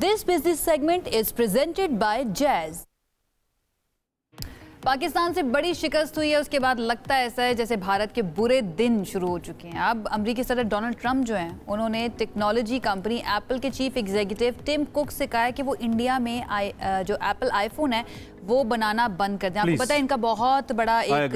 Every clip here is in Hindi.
This business segment is presented by Jazz. Pakistan से बड़ी शिकस्त हुई है, उसके बाद लगता है ऐसा है जैसे भारत के बुरे दिन शुरू हो चुके हैं। अब अमेरिकी सदर डोनाल्ड ट्रंप जो हैं, उन्होंने टेक्नोलॉजी कंपनी एप्पल के चीफ एग्जीक्यूटिव टिम कुक से कहा है कि वो इंडिया में जो एप्पल आईफोन है वो बनाना बंद कर दें। आपको पता है इनका बहुत बड़ा एक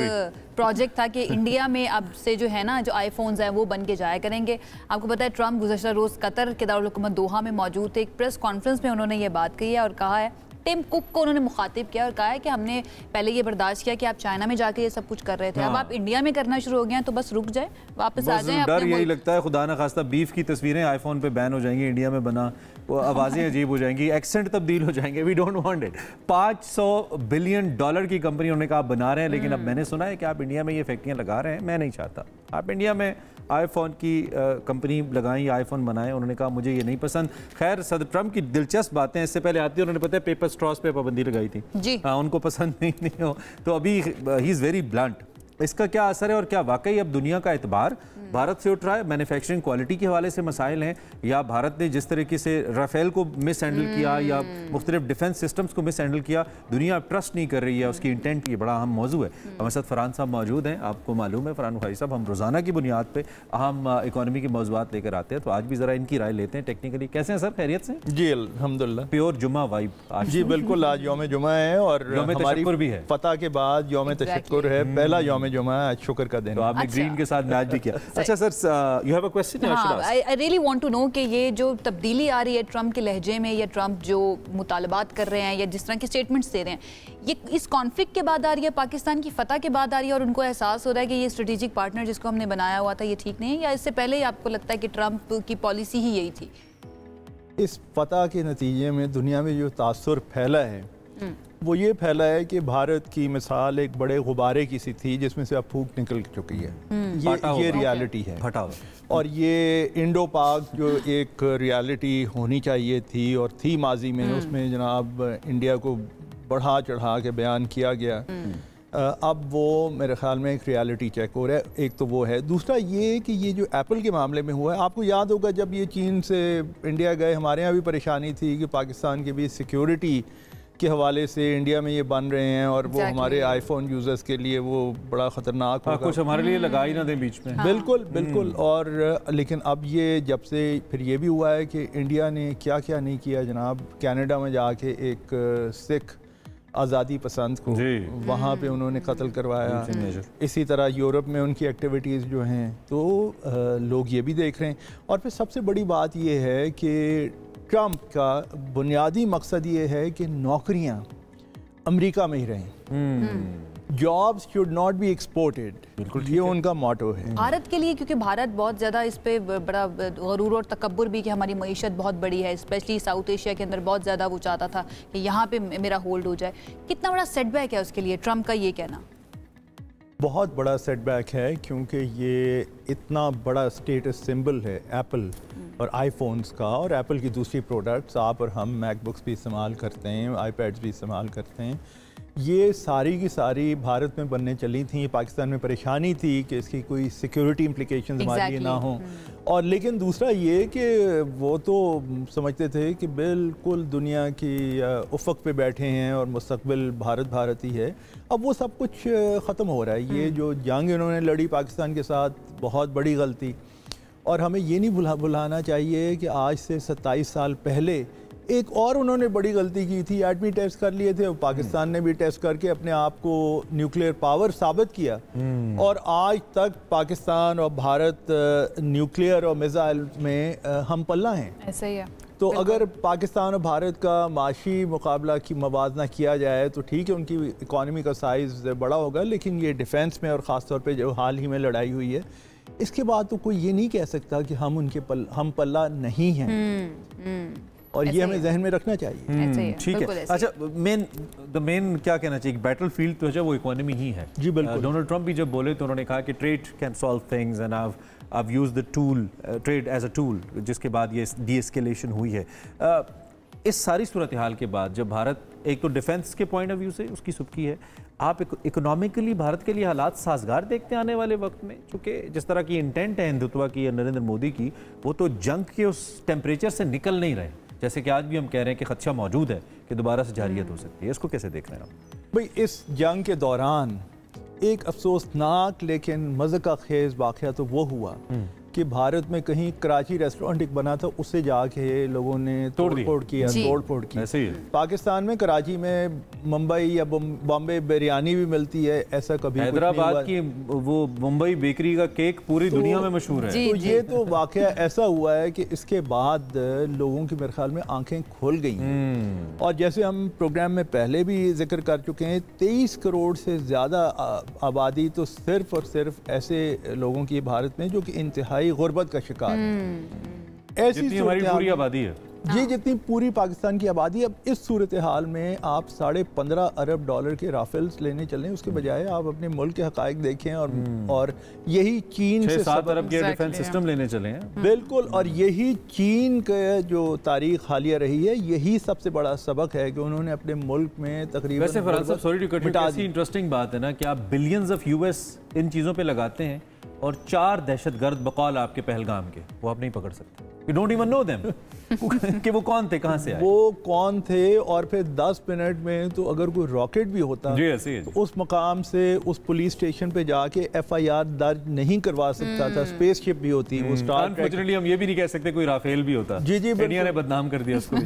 प्रोजेक्ट था कि इंडिया में अब से जो है ना जो आईफोन्स हैं वो बन के जाया करेंगे। आपको पता है ट्रंप गुज़श्ता रोज़ कतर के दारुल हुकूमत दोहा में मौजूद थे। एक प्रेस कॉन्फ्रेंस में उन्होंने ये बात कही है और कहा है, टिम कुक को उन्होंने मुखातिब किया और कहा है कि हमने पहले ये बर्दाश्त किया कि आप चाइना में जाके ये सब कुछ कर रहे थे, अब आप इंडिया में करना शुरू हो गए हैं तो बस रुक जाए, वापस आ जाए। डर यही लगता है खुदा ना खास्ता बीफ की तस्वीरें आईफोन पे बैन हो जाएंगी, इंडिया में बना वो आवाज़ें अजीब हो जाएंगी, एक्सेंट तब्दील हो जाएंगे। We don't want it. $500 billion की कंपनी उन्होंने कहा आप बना रहे हैं, लेकिन अब मैंने सुना है कि आप इंडिया में ये फैक्ट्रियाँ लगा रहे हैं। मैं नहीं चाहता आप इंडिया में आईफोन की कंपनी लगाएं या आईफोन बनाएं। उन्होंने कहा मुझे ये नहीं पसंद। खैर सदर ट्रंप की दिलचस्प बातें इससे पहले आती है, उन्होंने पता है पेपर स्ट्रॉस पे पाबंदी लगाई थी जी। उनको पसंद नहीं हो तो अभी ही इज़ वेरी ब्लंट। इसका क्या असर है और क्या वाकई अब दुनिया का एतबार भारत से उठ रहा है? मैन्युफैक्चरिंग क्वालिटी के हवाले से मसाइल हैं या भारत ने जिस तरीके से राफेल को मिस हैंडल किया या मुख्तलिफ डिफेंस सिस्टम्स को मिस हैंडल किया, दुनिया ट्रस्ट नहीं कर रही है उसकी इंटेंट। ये बड़ा अहम मौजू है। हमारे साथ फरहान साहब मौजूद हैं। आपको मालूम है फरहान भाई साहब, हम रोज़ाना की बुनियाद पर अहम इकॉनमी के मौजूद लेकर आते हैं, तो आज भी ज़रा इनकी राय लेते हैं टेक्निकली। कैसे हैं सर, खैरियत से? जी अल्हम्दुलिल्लाह। प्योर जुमा वाइब आज? जी बिल्कुल, आज यौम जुमा है और हमारी भी है। फतह के बाद यौम तशक्कुर है, पहला यौम जुमा है, आज शुक्र का दिन। तो आपने ग्रीन के साथ मैच भी किया। अच्छा sir, you have a question? I really want to know कि ये जो तब्दीली आ रही है ट्रंप के लहजे में या ट्रंप जो मुतालबात कर रहे हैं या जिस तरह के स्टेटमेंट्स दे रहे हैं, ये इस कॉन्फ्लिक्ट के बाद आ रही है, पाकिस्तान की फतह के बाद आ रही है और उनको एहसास हो रहा है कि ये स्ट्रेटेजिक पार्टनर जिसको हमने बनाया हुआ था ये ठीक नहीं है, या इससे पहले ही आपको लगता है कि ट्रंप की पॉलिसी ही यही थी? इस फतह के नतीजे में दुनिया में जो तासुर फैला है वो ये फैला है कि भारत की मिसाल एक बड़े गुब्बारे की सी थी जिसमें से अब फूंक निकल चुकी है। ये रियलिटी है। और ये इंडो पाक जो एक रियलिटी होनी चाहिए थी और थी माजी में, उसमें जनाब इंडिया को बढ़ा चढ़ा के बयान किया गया। अब वो मेरे ख्याल में एक रियलिटी चेक हो रहा है। एक तो वो है, दूसरा ये कि ये जो एप्पल के मामले में हुआ है, आपको याद होगा जब ये चीन से इंडिया गए, हमारे यहाँ भी परेशानी थी कि पाकिस्तान के भी सिक्योरिटी के हवाले से इंडिया में ये बन रहे हैं और वो हमारे आईफोन यूजर्स के लिए वो बड़ा ख़तरनाक होगा, कुछ हमारे लिए लगा ही ना दें बीच में। बिल्कुल बिल्कुल। और लेकिन अब ये जब से फिर ये भी हुआ है कि इंडिया ने क्या क्या नहीं किया जनाब। कनाडा में जाके एक सिख आज़ादी पसंद को वहाँ पे उन्होंने कत्ल करवाया। इसी तरह यूरोप में उनकी एक्टिविटीज़ जो हैं तो लोग ये भी देख रहे हैं। और फिर सबसे बड़ी बात ये है कि ट्रंप का बुनियादी मकसद ये है कि नौकरियां अमेरिका में ही रहें। Jobs should not be exported, ये उनका मोटो है भारत के लिए, क्योंकि भारत बहुत ज़्यादा इस पे बड़ा गरूर और तकब्बुर भी कि हमारी मईशत बहुत बड़ी है, स्पेशली साउथ एशिया के अंदर बहुत ज़्यादा वो चाहता था कि यहाँ पे मेरा होल्ड हो जाए। कितना बड़ा सेटबैक है उसके लिए ट्रंप का ये कहना? बहुत बड़ा सेटबैक है, क्योंकि ये इतना बड़ा स्टेटस सिंबल है एप्पल और आईफोन्स का, और एप्पल की दूसरी प्रोडक्ट्स आप और हम मैकबुक्स भी इस्तेमाल करते हैं, आईपैड्स भी इस्तेमाल करते हैं। ये सारी की सारी भारत में बनने चली थी। पाकिस्तान में परेशानी थी कि इसकी कोई सिक्योरिटी इम्प्लिकेशंस हमारे लिए ना हो। और लेकिन दूसरा ये कि वो तो समझते थे कि बिल्कुल दुनिया की उफ़क़ पे बैठे हैं और मुस्तक़बिल भारत ही है। अब वो सब कुछ ख़त्म हो रहा है। ये जो जंग इन्होंने लड़ी पाकिस्तान के साथ, बहुत बड़ी गलती। और हमें ये नहीं भुलाना चाहिए कि आज से 27 साल पहले एक और उन्होंने बड़ी गलती की थी। एटमी टेस्ट कर लिए थे, पाकिस्तान ने भी टेस्ट करके अपने आप को न्यूक्लियर पावर साबित किया। और आज तक पाकिस्तान और भारत न्यूक्लियर और मिसाइल में हम पल्ला हैं। ऐसा ही है। तो अगर पाकिस्तान और भारत का माशी मुकाबला की मवाजना किया जाए तो ठीक है, उनकी इकॉनमी का साइज़ बड़ा होगा, लेकिन ये डिफेंस में और ख़ास तौर पे जो हाल ही में लड़ाई हुई है, इसके बाद तो कोई ये नहीं कह सकता कि हम हम पल्ला नहीं हैं। और ये हमें जहन में रखना चाहिए। ठीक है। अच्छा, मेन क्या कहना चाहिए, बैटल फील्ड तो है वो इकोनॉमी ही है। जी बिल्कुल। डोनाल्ड ट्रंप भी जब बोले तो उन्होंने कहा कि trade can solve things and I've used the tool, trade as a tool, जिसके बाद ये de-escalation हुई है। इस सारी सूरत हाल के बाद जब भारत एक तो डिफेंस के पॉइंट ऑफ व्यू से उसकी सुबकी है, आप इकोनॉमिकली भारत के लिए हालात साजगार देखते हैं आने वाले वक्त में? चूँकि जिस तरह की इंटेंट है हिंदुत्व की या नरेंद्र मोदी की, वो तो जंग के उस टेम्परेचर से निकल नहीं रहे। जैसे कि आज भी हम कह रहे हैं कि खदशा मौजूद है कि दोबारा से जारियत हो सकती है, इसको कैसे देख रहे हैं आप? भाई इस जंग के दौरान एक अफसोसनाक लेकिन मज़का खेज वाक़या तो वो हुआ कि भारत में कहीं कराची रेस्टोरेंट एक बना था, उससे जाके लोगों ने तोड़ फोड़ की। ऐसे ही पाकिस्तान में कराची में मुंबई या बॉम्बे बिरयानी भी मिलती है, ऐसा कभी हैदराबाद की वो मुंबई बेकरी का केक पूरी दुनिया में मशहूर है। तो ये तो वाकया ऐसा हुआ है कि इसके बाद लोगों की मेरे ख्याल में आंखें खुल गई हैं। और जैसे हम प्रोग्राम में पहले भी जिक्र कर चुके हैं, 23 करोड़ से ज़्यादा आबादी तो सिर्फ और सिर्फ ऐसे लोगों की भारत में जो कि इंतहाई गुर्बत का शिकार है। ऐसी हमारी पूरी आबादी है ये जितनी पूरी पाकिस्तान की आबादी। अब इस सूरत हाल में आप $15.5 अरब के राफेल्स लेने चलें, उसके बजाय आप अपने मुल्क के हकायक देखें और यही चीन से 7 अरब के डिफेंस सिस्टम लेने चले हैं। बिल्कुल, और यही चीन का जो तारीख हालिया रही है, यही सबसे बड़ा सबक है कि उन्होंने अपने मुल्क में तकरीबन। वैसे फरहान साहब, सॉरी टू कट यू, ऐसी इंटरेस्टिंग बात है ना कि आप बिलियंस ऑफ यूएस इन चीज़ों पे लगाते हैं और 4 दहशतगर्द बकौल आपके पहलगाम के वो आप नहीं पकड़ सकते। You don't even know them कि वो कौन थे, कहां से आए, वो कौन थे। और फिर 10 मिनट में तो अगर कोई रॉकेट भी होता तो उस मकाम से उस पुलिस स्टेशन पे जाके FIR दर्ज नहीं करवा सकता था। स्पेसशिप भी होती वो अनफॉर्चुनेटली हम ये भी नहीं कह सकते कोई राफेल भी होता। जी इंडिया ने बदनाम कर दिया उसको।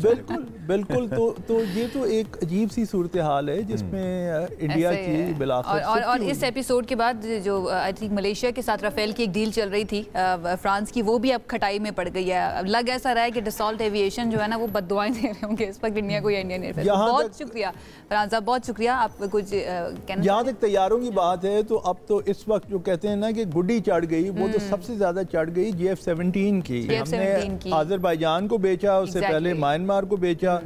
बिल्कुल तो ये तो एक अजीब सी सूरत हाल है जिसमें इंडिया की बिलाखिर। और इस एपिसोड के बाद जो आई थिंक मलेशिया के साथ राफेल की एक डील चल रही थी फ्रांस की, वो भी अब खटाई में पड़ गई है। लग ऐसा रहा है कि डसॉल्ट एविएशन जो है ना वो बद्दुआएं दे रहे होंगे इस वक्त इंडिया को या इंडियन एयरफोर्स। बहुत शुक्रिया फरहान साहब, बहुत शुक्रिया। आप कुछ कहना यहाँ तक तैयारों की बात है तो अब तो इस वक्त जो कहते हैं ना कि गुड्डी चढ़ गई, वो तो सबसे ज्यादा चढ़ गई JF-17 की। हमने आज़रबाईजान को बेचा, उससे पहले म्यांमार को बेचा,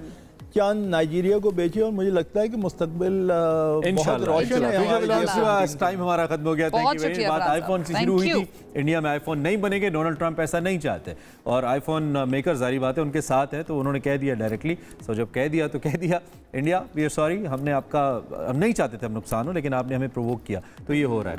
चंद नाइजीरिया को बेचे, और मुझे लगता है कि मुस्तकबिल बहुत रोशन है। टाइम हमारा खत्म हो गया। Thank you. बात आईफोन से शुरू हुई थी, इंडिया में आईफोन नहीं बनेंगे, डोनाल्ड ट्रंप ऐसा नहीं चाहते और आईफोन मेकर जारी बात है उनके साथ है, तो उन्होंने कह दिया डायरेक्टली। सो जब कह दिया तो कह दिया, इंडिया वी आर सॉरी, हम नहीं चाहते थे हम नुकसान हो, लेकिन आपने हमें प्रोवोक किया, तो ये हो रहा है।